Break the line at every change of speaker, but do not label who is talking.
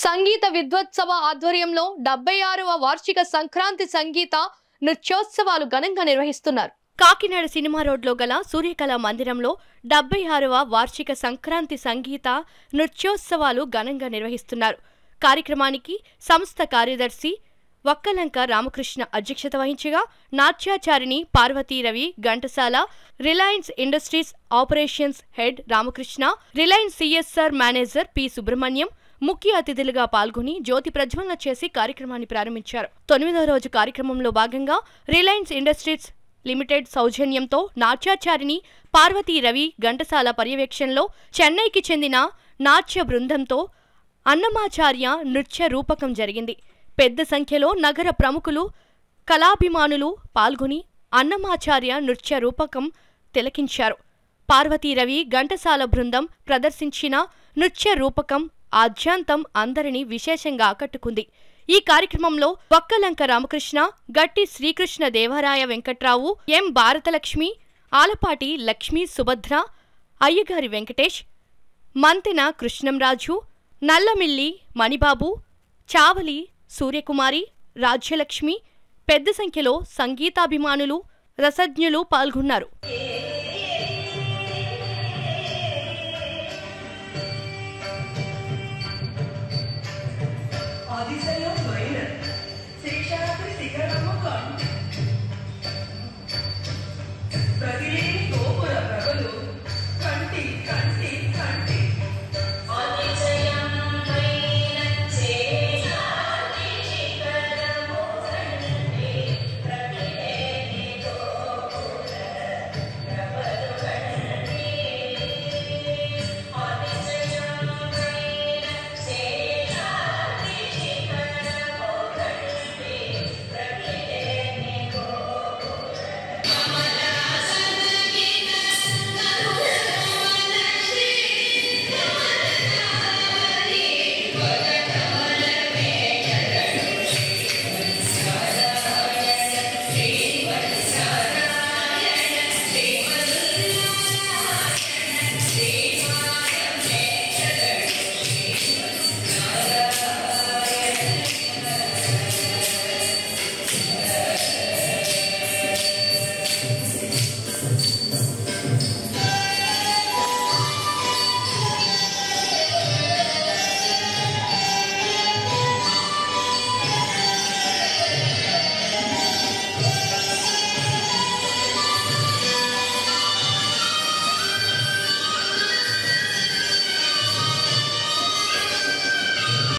సంగీత విద్వత్సవ ఆధ్వర్యంలో 76వ వార్షిక సంక్రాంతి సంగీత నృత్యోత్సవాలు ఘనంగా నిర్వహిస్తున్నారు. కాకినాడ సినిమా రోడ్లో గల సూర్యకళా మందిరంలో 76వ వార్షిక సంక్రాంతి సంగీత నృత్యోత్సవాలు ఘనంగా నిర్వహిస్తున్నారు. కార్యక్రమానికి సంస్థ కార్యదర్శి వక్కలంక రామకృష్ణ అధ్యక్షత వహించగా నాట్యాచారిణి Parvati Ravi Ghantasala, Reliance Industries operations head Ramakrishna, Reliance CSR manager P Subrahmanyam ముఖ్య అతిథులుగా పాల్గొని జ్యోతి ప్రజ్వలన చేసి కార్యక్రమాన్ని ప్రారంభించారు. 9వ రోజు కార్యక్రమంలో భాగంగా రిలయన్స్ ఇండస్ట్రీస్ లిమిటెడ్ సౌజన్యంతో నాట్యాచారిణి పార్వతీ రవి ఘంటసాల పర్యవేక్షణలో చెన్నైకి చెందిన నాట్య బృందంతో అన్నమాచార్య నృత్య రూపకం జరిగింది. పెద్ద సంఖ్యలో నగర ప్రముఖులు, కళాభిమానులు పాల్గొని అన్నమాచార్య నృత్య రూపకం తిలకించారు. పార్వతీ రవి ఘంటసాల బృందం ప్రదర్శించిన నృత్య రూపకం ఆద్యాంతం అందరినీ విశేషంగా ఆకట్టుకుంది. ఈ కార్యక్రమంలో వక్కలంక రామకృష్ణ, గట్టి శ్రీకృష్ణ దేవరాయ వెంకట్రావు, ఎం భారతలక్ష్మి, ఆలపాటి లక్ష్మీ సుభద్ర, అయ్యగారి వెంకటేష్, మంతెన కృష్ణంరాజు, నల్లమిల్లి మణిబాబు, చావలి సూర్యకుమారి, రాజ్యలక్ష్మి, పెద్ద సంఖ్యలో సంగీతాభిమానులు, రసజ్ఞులు పాల్గొన్నారు.